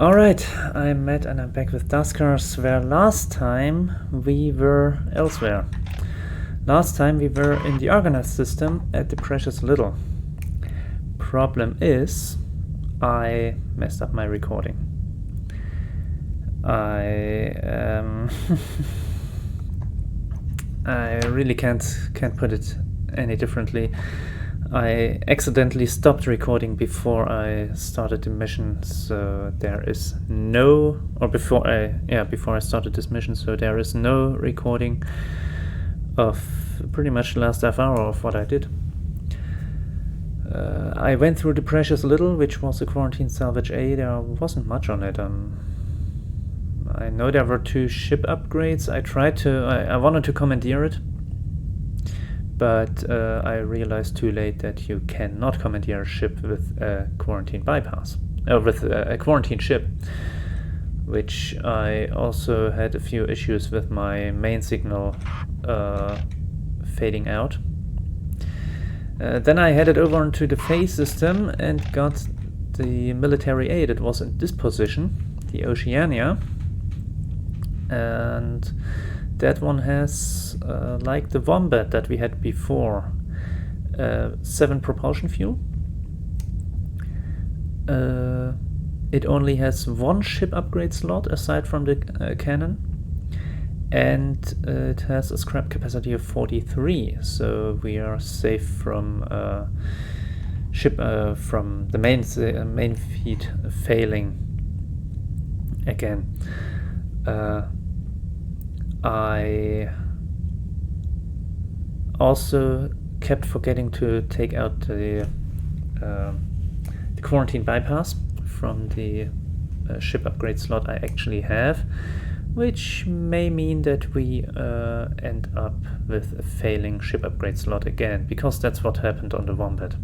Alright, I'm Matt and I'm back with Duskers, where last time we were elsewhere. Last time we were in the organized system at the Precious Little. Problem is, I messed up my recording. I really can't put it any differently. I accidentally stopped recording before I started the mission, so there is no, or before I started this mission, so there is no recording of pretty much the last half hour of what I did. I went through the Precious Little, which was a quarantine salvage A. There wasn't much on it. I know there were 2 ship upgrades. I wanted to commandeer it, but I realized too late that you cannot commandeer a ship with a quarantine bypass, with a quarantine ship, which I also had a few issues with my main signal fading out. Then I headed over into the phase system and got the military aid. It was in this position, the Oceania, and that one has, like the Wombat that we had before, 7 propulsion fuel. It only has 1 ship upgrade slot aside from the cannon, and it has a scrap capacity of 43, so we are safe from from the main feed failing again. I also kept forgetting to take out the quarantine bypass from the ship upgrade slot I actually have, which may mean that we end up with a failing ship upgrade slot again, because that's what happened on the Wombat.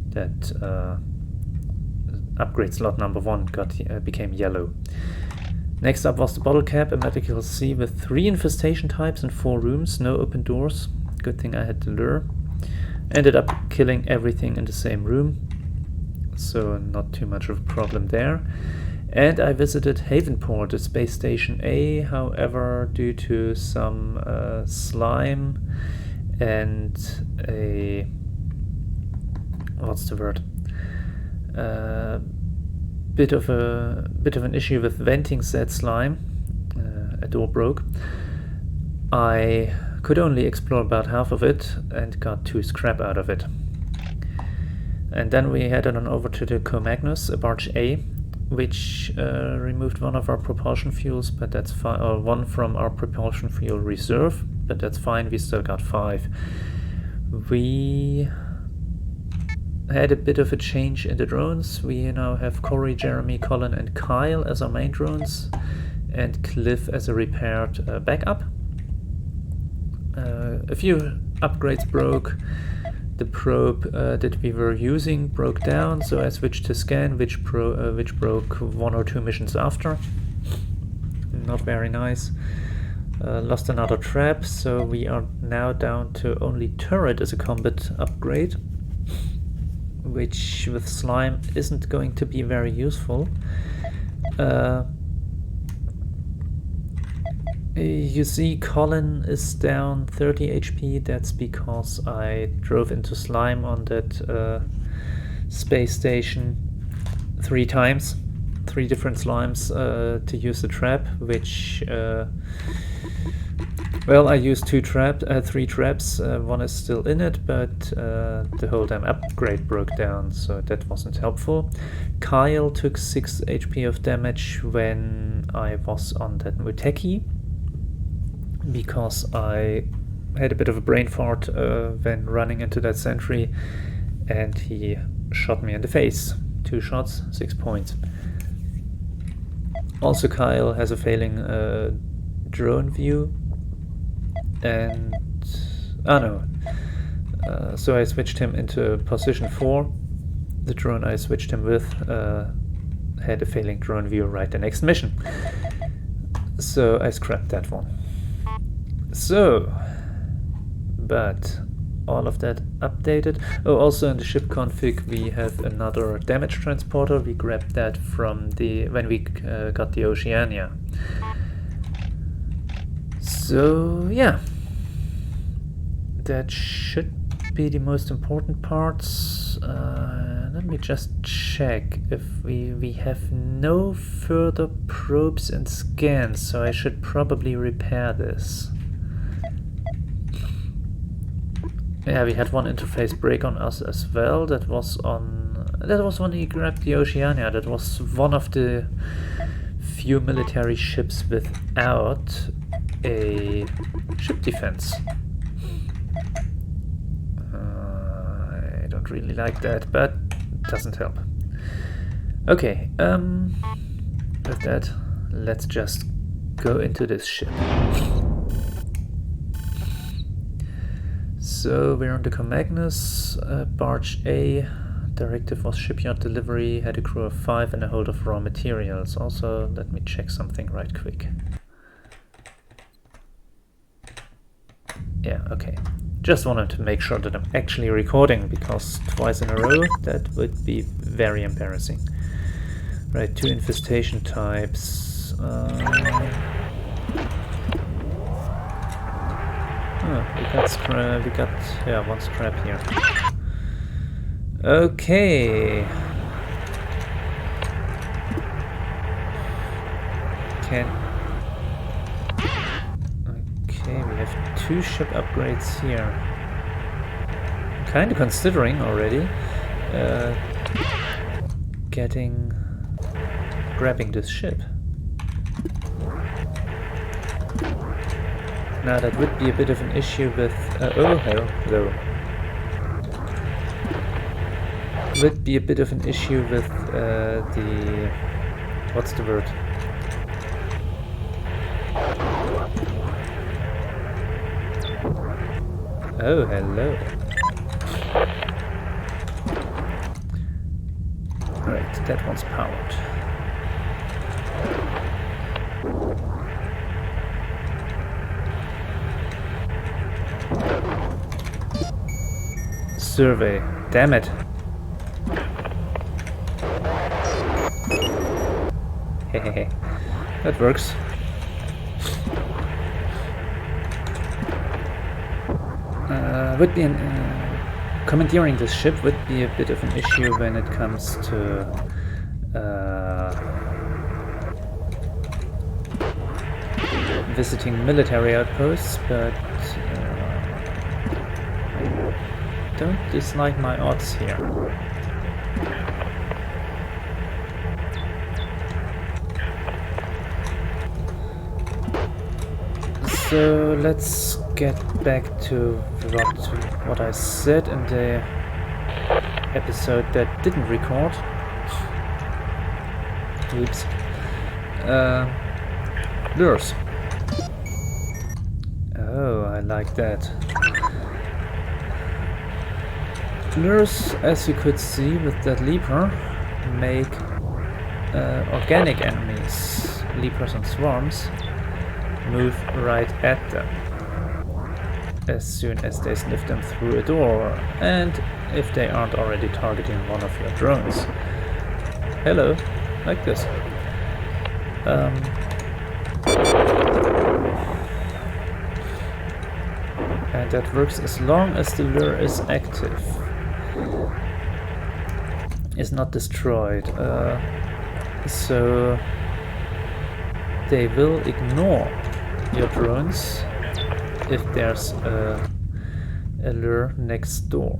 That upgrade slot number 1 became yellow. Next up was the bottle cap, a medical sea with 3 infestation types and 4 rooms, no open doors. Good thing I had the lure. Ended up killing everything in the same room, so not too much of a problem there. And I visited Havenport, a space station A, however, due to some slime and a... what's the word? Bit of an issue with venting said slime. A door broke. I could only explore about half of it and got 2 scrap out of it. And then we headed on over to the Co-Magnus, a barge A, which removed 1 of our propulsion fuels, but that's fine, or 1 from our propulsion fuel reserve, but that's fine, we still got 5. We had a bit of a change in the drones. We now have Corey, Jeremy, Colin and Kyle as our main drones, and Cliff as a repaired backup. A few upgrades broke. The probe that we were using broke down, so I switched to scan, which broke 1 or 2 missions after. Not very nice. Lost another trap, so we are now down to only turret as a combat upgrade, which with slime isn't going to be very useful. You see Colin is down 30 HP, that's because I drove into slime on that space station 3 times. 3 different slimes to use the trap, which... well, I used 3 traps, 1 is still in it, but the whole damn upgrade broke down, so that wasn't helpful. Kyle took 6 HP of damage when I was on that Muteki, because I had a bit of a brain fart when running into that sentry, and he shot me in the face. 2 shots, 6 points. Also Kyle has a failing drone view, and so I switched him into position 4. The drone I switched him with had a failing drone view right the next mission, so I scrapped that one. So, but all of that updated. Oh, also in the ship config we have another damage transporter. We grabbed that from when we got the Oceania. So yeah, that should be the most important parts. Let me just check if we have no further probes and scans, so I should probably repair this. Yeah, we had one interface break on us as well. That was when he grabbed the Oceania. That was one of the few military ships without a ship defense. I don't really like that, but it doesn't help. Okay, with that, let's just go into this ship. So we're on the Commagnus, barge A. Directive was shipyard delivery, had a crew of 5 and a hold of raw materials. Also, let me check something right quick. Yeah, okay. Just wanted to make sure that I'm actually recording, because twice in a row that would be very embarrassing. Right, 2 infestation types. Oh, we got yeah, 1 scrap here. Okay. Okay, we have 2 ship upgrades here. Kinda considering already grabbing this ship. Now that would be a bit of an issue with oh hell though. Would be a bit of an issue with the what's the word? Oh hello. Right, that one's powered. Survey. Damn it. Hehehe. That works. Would be commandeering this ship would be a bit of an issue when it comes to visiting military outposts, but I don't dislike my odds here. So let's get back to what I said in the episode that didn't record. Oops. Lures. Oh, I like that. Lures, as you could see with that leaper, make organic enemies, leapers and swarms, move right at them as soon as they sniff them through a door, and if they aren't already targeting one of your drones. Hello, like this. And that works as long as the lure is active, is not destroyed. So they will ignore your drones if there's a lure next door.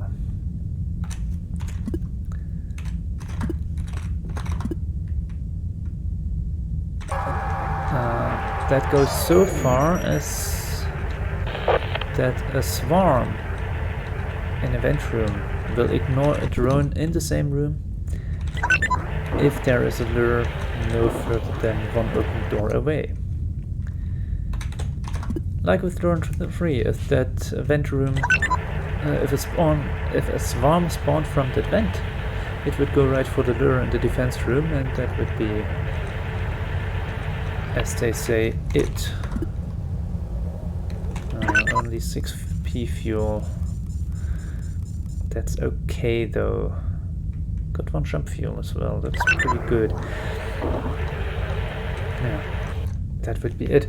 That goes so far as that a swarm in a vent room will ignore a drone in the same room if there is a lure no further than 1 open door away. Like with drone 3, if that vent room, if a swarm spawned from that vent, it would go right for the lure in the defense room, and that would be, as they say, it. Only 6p fuel. That's okay though. Got one jump fuel as well, that's pretty good. Yeah, that would be it.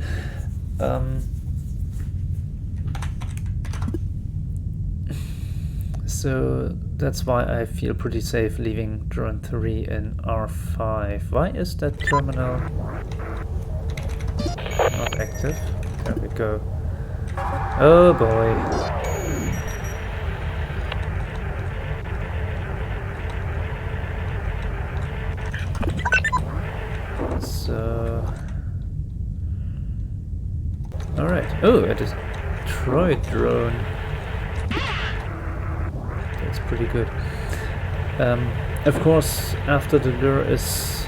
So that's why I feel pretty safe leaving drone 3 in R5. Why is that terminal not active? There we go. Oh boy. So... Alright. Oh, a destroyed drone. That's pretty good. Of course, after the lure is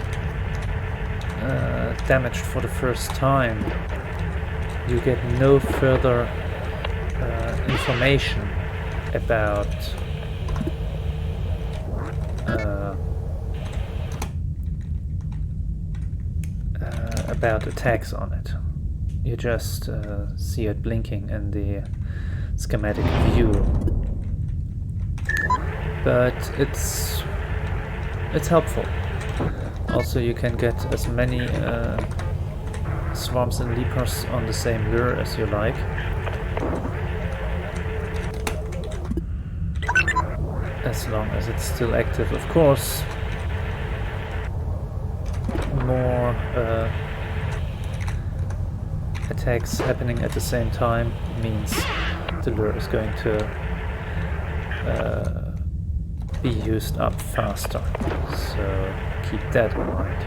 damaged for the first time, you get no further information about attacks on it. You just see it blinking in the schematic view. But it's helpful. Also, you can get as many swarms and leapers on the same lure as you like. As long as it's still active, of course. More attacks happening at the same time means the lure is going to be used up faster, so keep that in mind.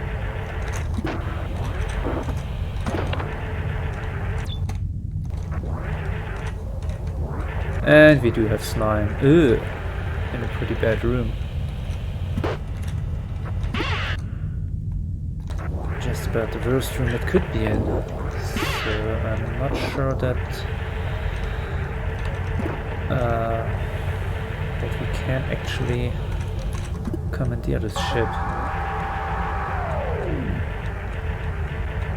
And we do have slime. Ugh, in a pretty bad room. Just about the worst room it could be in. So I'm not sure that we can actually commandeer this ship.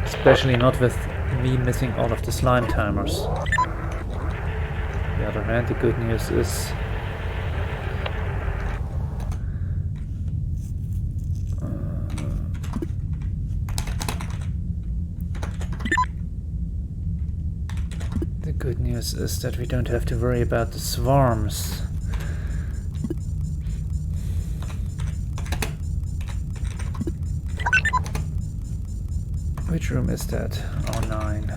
Especially not with me missing all of the slime timers. On the other hand, the good news is that we don't have to worry about the swarms. Which room is that? R9.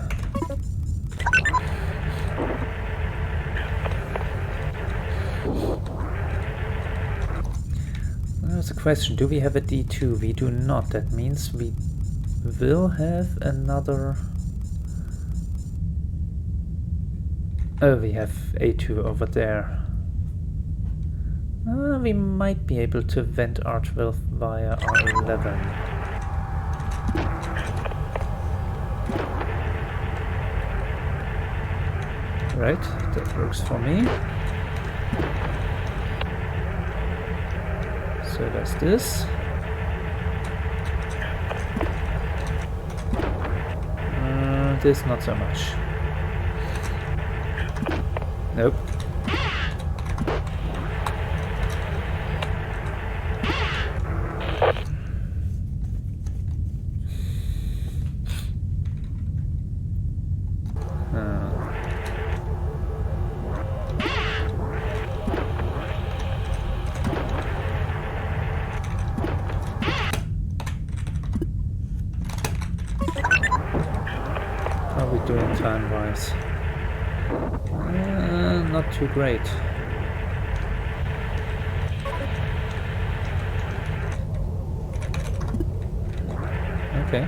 There's a question. Do we have a D2? We do not. That means we will have another... Oh, we have A2 over there. We might be able to vent R12 via R11. Right, that works for me. So does this. This not so much. Nope. How are we doing time-wise? Not too great. Okay.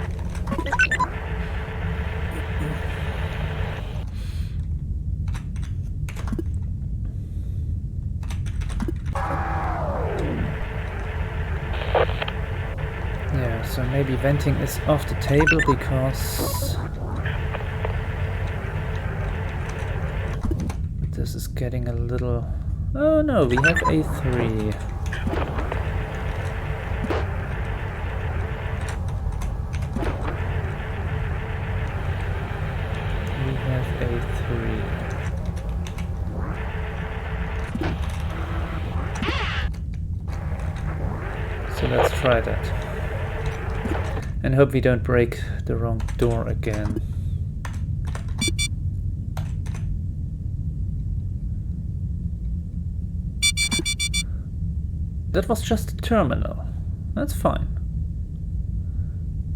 Yeah, so maybe venting is off the table because this is getting a little... Oh no, we have A3. We have A3. try that. And hope we don't break the wrong door again. That was just a terminal. That's fine.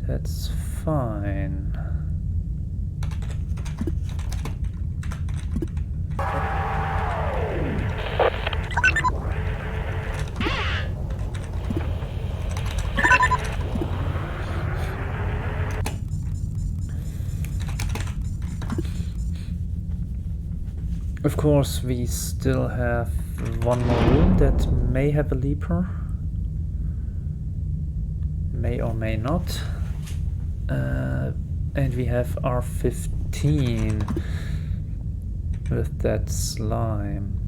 That's fine. Of course, we still have one more room that may have a leaper. May or may not. And we have R15 with that slime.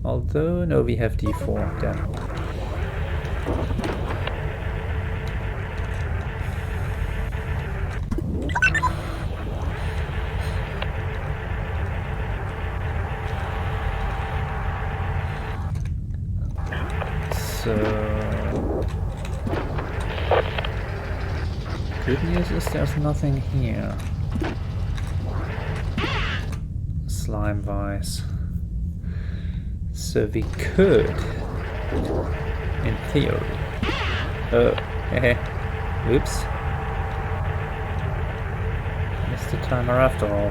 Although, no, we have D4 then. So, good news is there's nothing here, slime-wise. So we could, in theory. Oh, oops. Missed the timer after all.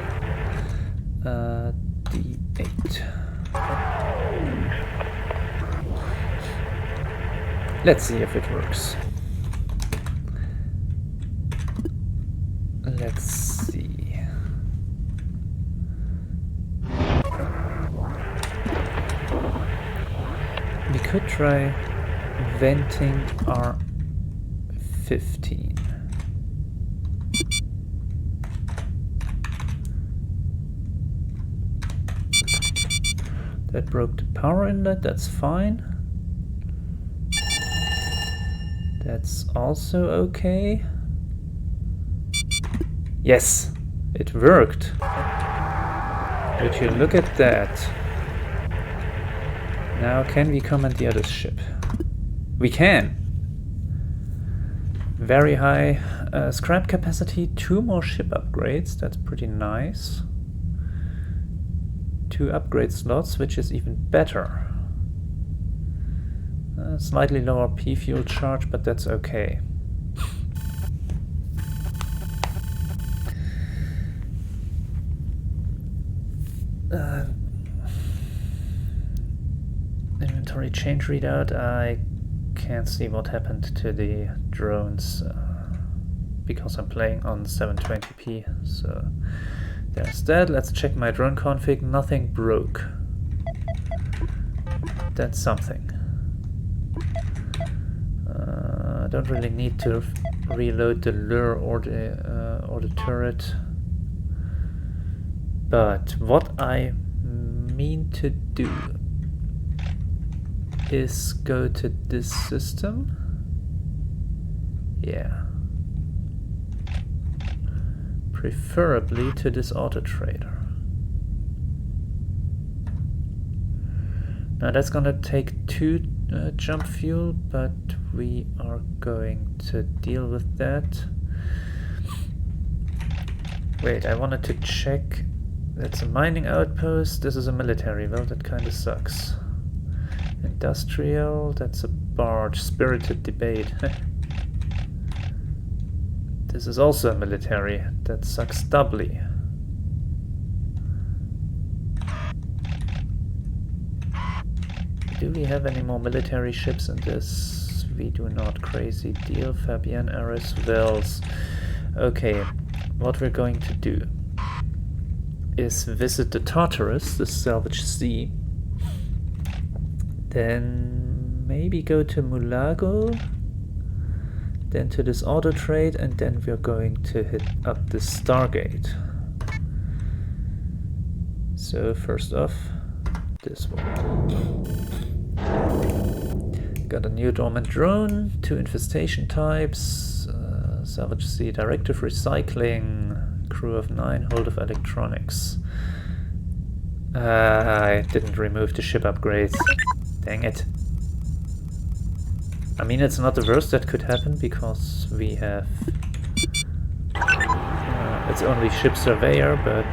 D8. Let's see if it works. Let's see. We could try venting R15. That broke the power inlet, that's fine. That's also okay. Yes, it worked. Would you look at that? Now, can we command the other ship? We can. Very high scrap capacity, 2 more ship upgrades, that's pretty nice. 2 upgrade slots, which is even better. Slightly lower P fuel charge, but that's okay. Inventory change readout. I can't see what happened to the drones because I'm playing on 720p. So there's that. Let's check my drone config. Nothing broke. That's something. I don't really need to reload the lure or the turret. But what I mean to do is go to this system. Yeah. Preferably to this auto trader. Now that's gonna take 2 jump fuel, but we are going to deal with that. Wait, I wanted to check. That's a mining outpost. This is a military. Well, that kind of sucks. Industrial. That's a barge. Spirited debate. This is also a military. That sucks doubly. Do we have any more military ships in this? We do not. Crazy deal. Fabienne, Aris, Wells. Okay, what we're going to do is visit the Tartarus, the salvage sea. Then maybe go to Mulago. Then to this auto trade, and then we're going to hit up the Stargate. So first off, this one. Got a new dormant drone, 2 infestation types, salvage sea, directive recycling, crew of 9, hold of electronics. I didn't remove the ship upgrades. Dang it. I mean, it's not the worst that could happen because we have... it's only ship surveyor, but...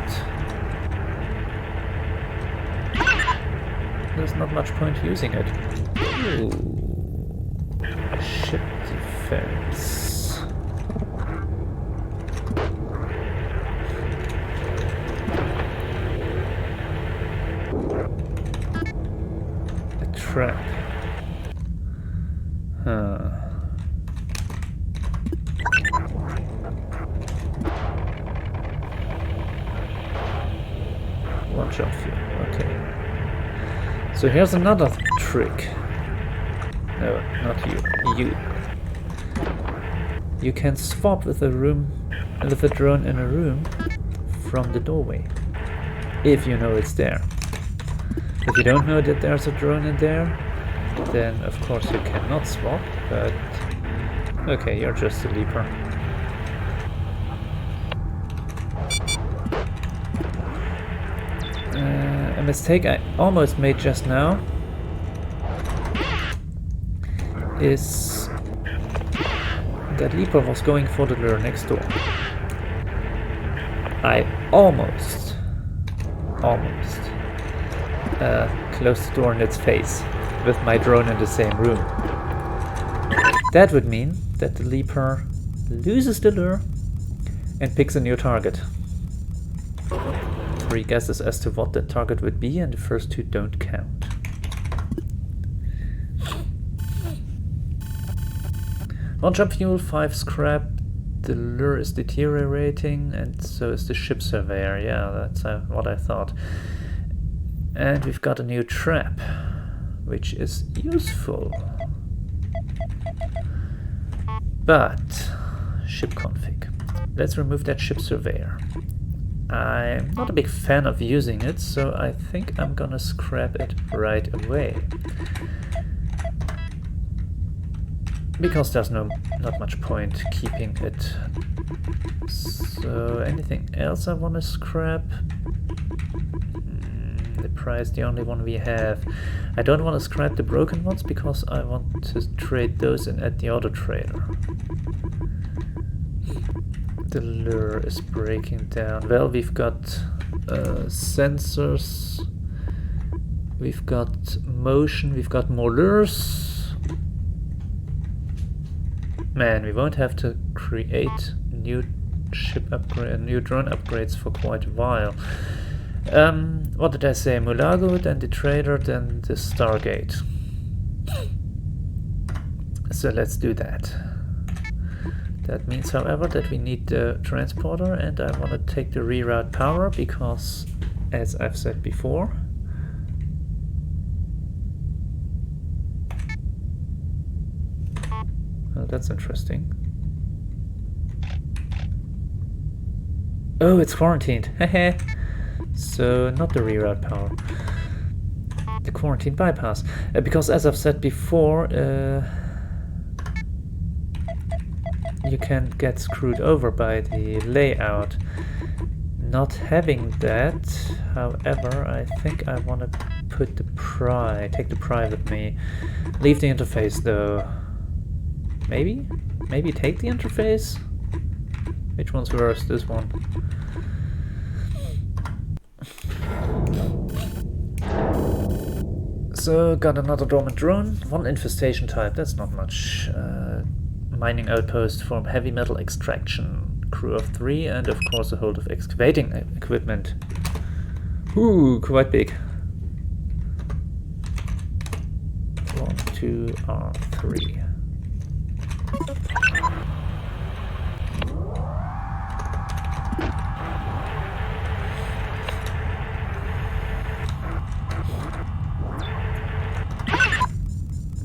there's not much point using it. Ooh. Ship defense. A trap. Huh. One jump fuel, okay. So here's another trick. No, not you. You can swap with a drone in a room from the doorway. If you know it's there. If you don't know that there's a drone in there, then of course you cannot swap, but okay, you're just a leaper. A mistake I almost made just now is that leaper was going for the lure next door. I almost closed the door in its face with my drone in the same room. That would mean that the leaper loses the lure and picks a new target. 3 guesses as to what that target would be, and the first 2 don't count. One jump fuel, 5 scrap. The lure is deteriorating, and so is the ship surveyor. Yeah, that's what I thought. And we've got a new trap, which is useful. But ship config. Let's remove that ship surveyor. I'm not a big fan of using it, so I think I'm gonna scrap it right away. Because there's not much point keeping it. So anything else I want to scrap? The price, the only one we have. I don't want to scrap the broken ones because I want to trade those in at the auto trader. The lure is breaking down. Well, we've got sensors, we've got motion, we've got more lures. Man, we won't have to create new new drone upgrades for quite a while. What did I say? Mulago, then the trader, then the Stargate. So let's do that. That means, however, that we need the transporter, and I want to take the reroute power because, as I've said before, oh, that's interesting. Oh, it's quarantined. Hehe. So not the reroute power, the quarantine bypass, because as I've said before, you can get screwed over by the layout. Not having that, however, I think I want to put the take the pry with me. Leave the interface though. Maybe take the interface? Which one's worse? This one. So, got another dormant drone, 1 infestation type, that's not much. Mining outpost from heavy metal extraction, crew of 3, and of course a hold of excavating equipment. Ooh, quite big. 1, 2, R3.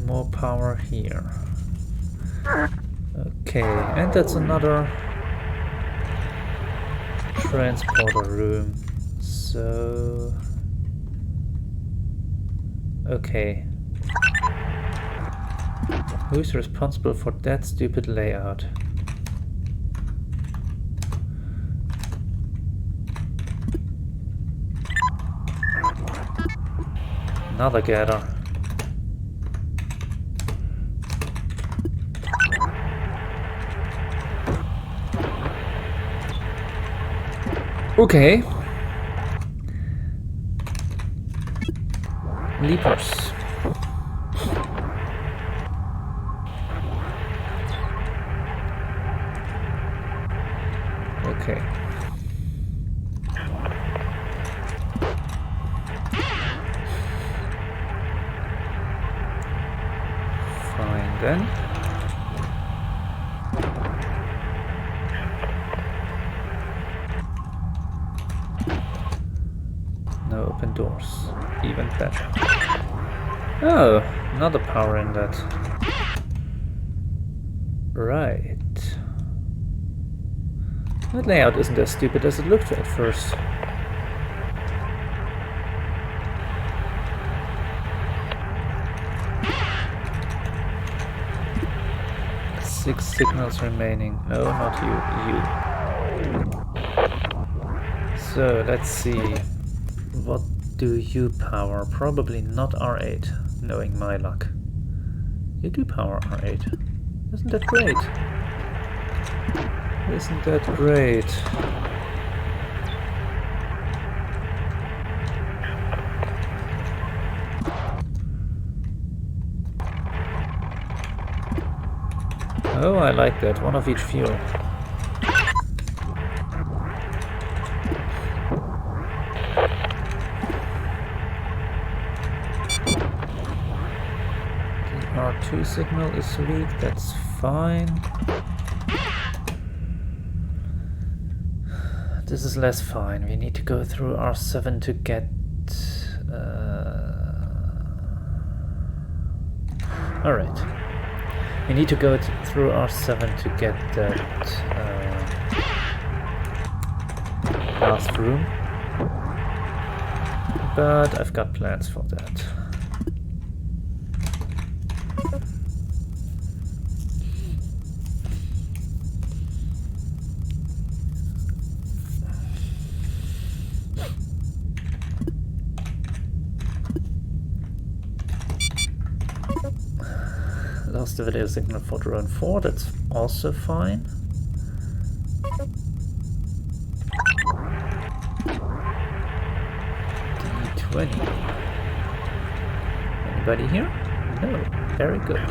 More power here. Okay, and that's another transporter room. So... okay. Who's responsible for that stupid layout? Another gather. Okay. Leapers. Okay. Fine then. No open doors. Even better. Oh, another power in that. Right. That layout isn't as stupid as it looked at first. Six signals remaining. No, not you. So, let's see. What do you power? Probably not R8, knowing my luck. You do power R8. Isn't that great? Isn't that great? Oh, I like that. One of each fuel. The R2 signal is weak. That's fine. This is less fine. We need to go through R7 to get... Alright. We need to go through R7 to get that last room. But I've got plans for that. Lost the video signal for drone 4, that's also fine. D20. Anybody here? No. Very good.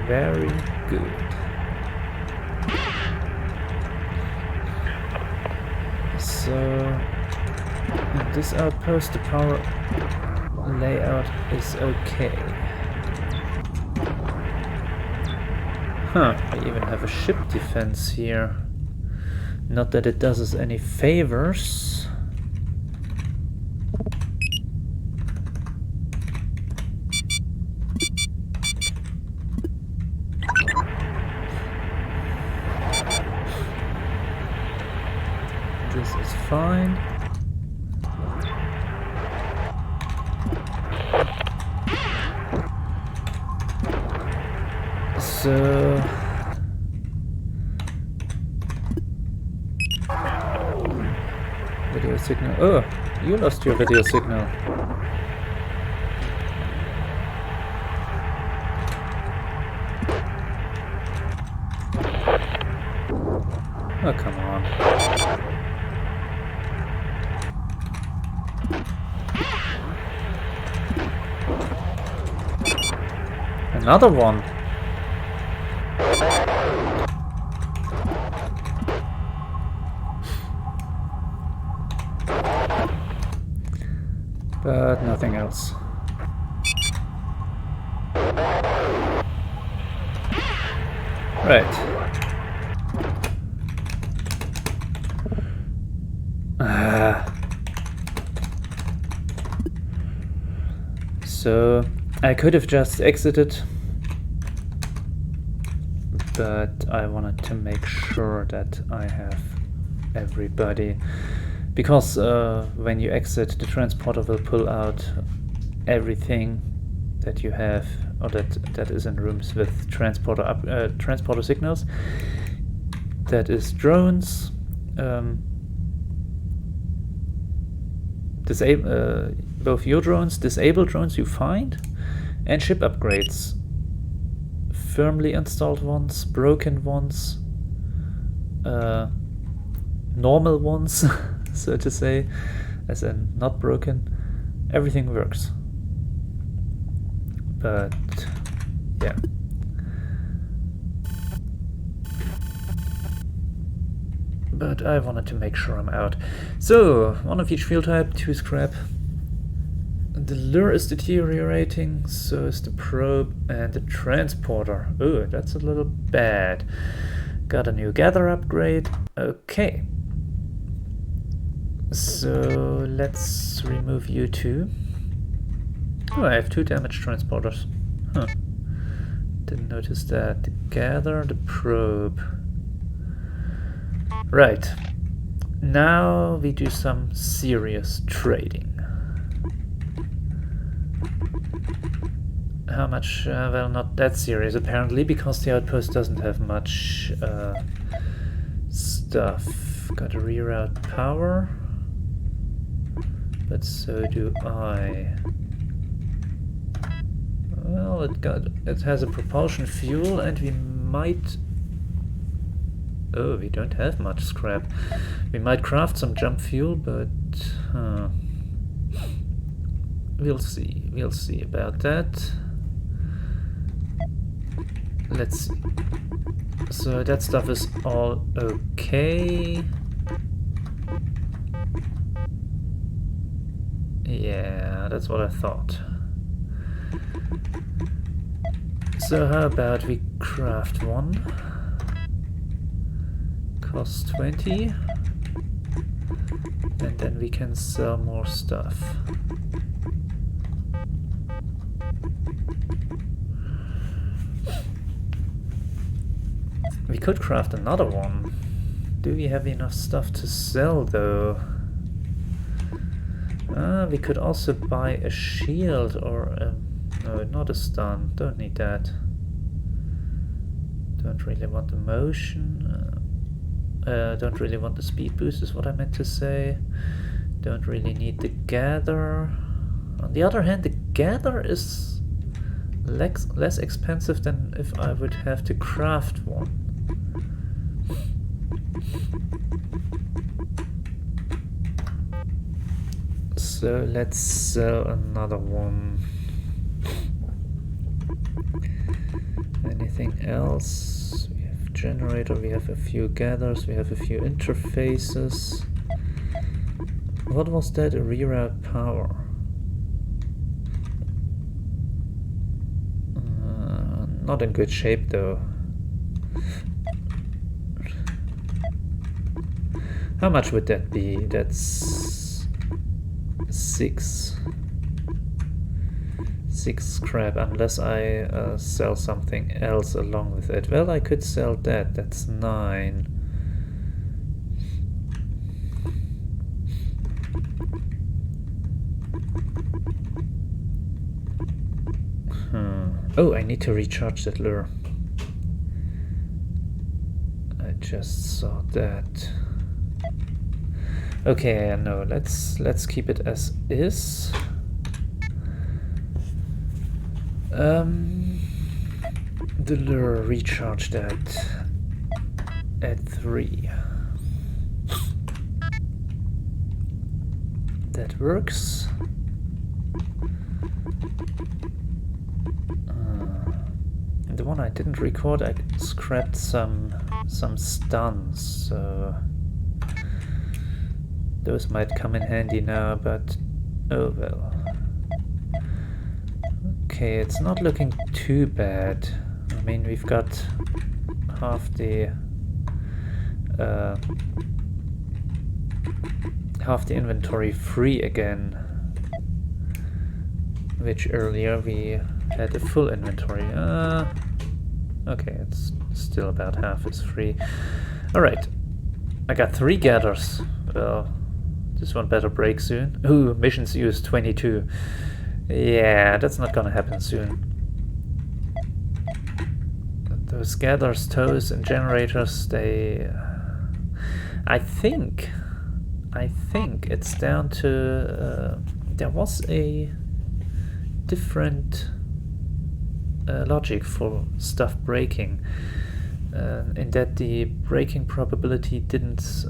Very good. So, in this outpost, the power layout is okay. Huh, I even have a ship defense here. Not that it does us any favors. This is fine. So video signal. Oh, you lost your video signal. Oh, come on. Another one. But nothing else. Right. So I could have just exited, but I wanted to make sure that I have everybody, because when you exit, the transporter will pull out everything that you have, or that is in rooms with transporter signals. That is drones, both your drones, disable drones you find, and ship upgrades. Firmly installed ones, broken ones, normal ones, so to say, as in not broken, everything works. But yeah. But I wanted to make sure I'm out. So, one of each field type, 2 scrap. The lure is deteriorating, so is the probe and the transporter. Oh, that's a little bad. Got a new gather upgrade. Okay. So, let's remove you two. Oh, I have 2 damage transporters. Huh. Didn't notice that. The gather, the probe. Right. Now we do some serious trading. How much? Well, not that serious apparently, because the outpost doesn't have much stuff. Got a reroute power, but so do I. Well, it has a propulsion fuel, and we might. Oh, we don't have much scrap. We might craft some jump fuel, but we'll see. We'll see about that. Let's see. So that stuff is all okay. Yeah, that's what I thought. So how about we craft one? Costs 20. And then we can sell more stuff. We could craft another one. Do we have enough stuff to sell though? We could also buy a shield or a... No, not a stun. Don't need that. Don't really want the motion. Don't really want the speed boost is what I meant to say. Don't really need the gather. On the other hand, the gather is less expensive than if I would have to craft one. So let's sell another one. Anything else? We have generator, we have a few gathers, we have a few interfaces. What was that? A reroute power. Not in good shape though. How much would that be? That's 6 scrap, unless I sell something else along with it. Well, I could sell that. That's 9. Oh, I need to recharge that lure. I just saw that. Okay, no, let's keep it as is. The lure, recharge that at 3. That works. The one I didn't record, I scrapped some stuns, so those might come in handy now, but oh well. Okay, it's not looking too bad. I mean, we've got half the inventory free again, which earlier we had a full inventory. Okay, it's still about half is free. Alright, I got 3 gathers. Well, this one better break soon. Ooh, missions use 22. Yeah, that's not gonna happen soon. Those gathers, tows, and generators, they... I think it's down to... there was a different logic for stuff breaking. in that the braking probability didn't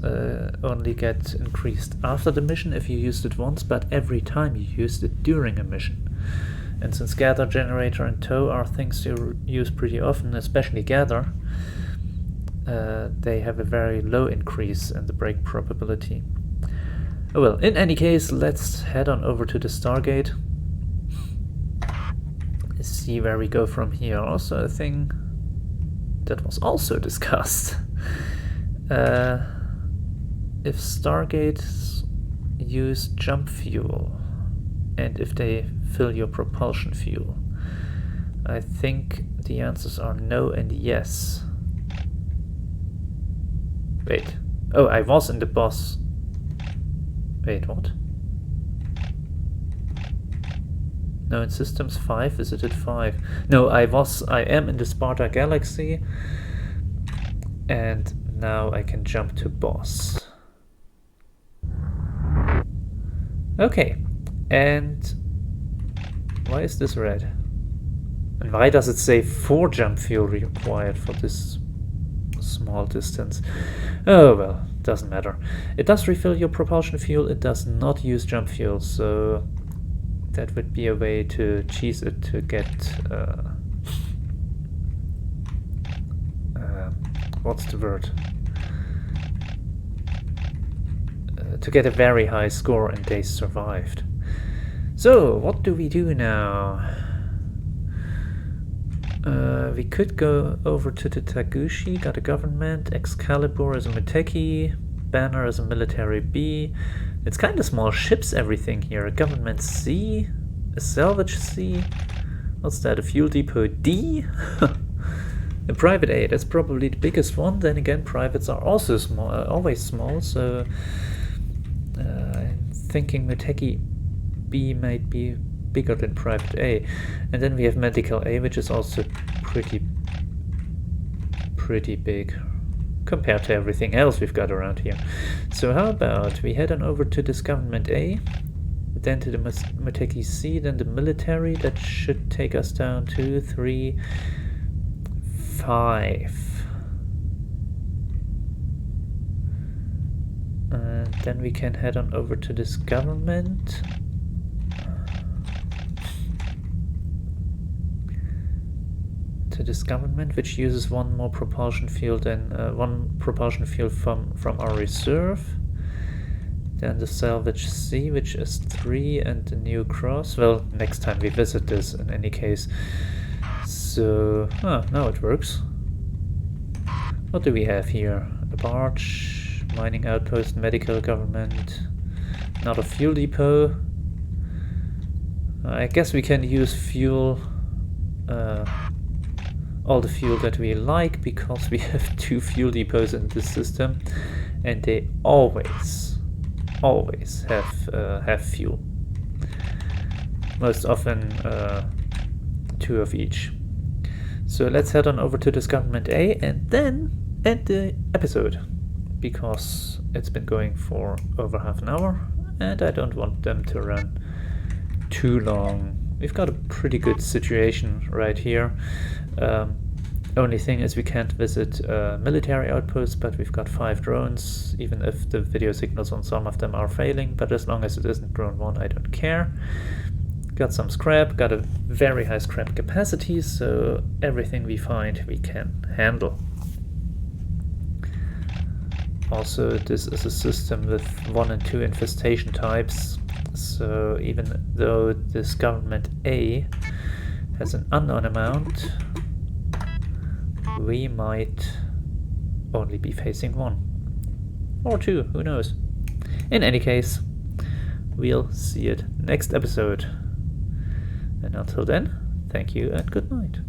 only get increased after the mission if you used it once, but every time you used it during a mission. And since gather, generator and tow are things you use pretty often, especially gather, they have a very low increase in the brake probability. Oh well, in any case, let's head on over to the Stargate. See where we go from here. Also a thing that was also discussed. If Stargates use jump fuel, and if they fill your propulsion fuel, I think the answers are no and yes. Wait. Oh, I was in the boss. Wait, what? No, in Systems 5, visited 5. No, I am in the Sparta Galaxy, and now I can jump to boss. Okay, and why is this red? And why does it say 4 jump fuel required for this small distance? Oh well, doesn't matter. It does refill your propulsion fuel, it does not use jump fuel, so that would be a way to cheese it to get what's the word? To get a very high score in days survived. So what do we do now? We could go over to the Taguchi, got a government, Excalibur as a Muteki, Banner as a military B. It's kind of small ships, everything here. A government C, a salvage C. What's that, a fuel depot D? A private A, that's probably the biggest one. Then again, privates are also small, always small, so I'm thinking Muteki B might be bigger than private A. And then we have medical A, which is also pretty big compared to everything else we've got around here. So how about we head on over to this government A, then to the Muteki C, then the military. That should take us down 2, 3, 5. And then we can head on over to this government. To this government, which uses one more propulsion fuel than one propulsion fuel from our reserve. Then the salvage C, which is 3, and the new cross. Well, next time we visit this in any case. So, now it works. What do we have here? A barge, mining outpost, medical government, another fuel depot. I guess we can use fuel, all the fuel that we like, because we have 2 fuel depots in this system, and they always have fuel. Most often 2 of each. So let's head on over to this government A and then end the episode, because it's been going for over half an hour and I don't want them to run too long. We've got a pretty good situation right here. Only thing is we can't visit military outposts, but we've got 5 drones, even if the video signals on some of them are failing, but as long as it isn't drone 1, I don't care. Got some scrap, got a very high scrap capacity, so everything we find we can handle. Also, this is a system with 1 and 2 infestation types, so even though this government A has an unknown amount, we might only be facing 1 or 2, who knows. In any case, we'll see it next episode. And until then, thank you and good night.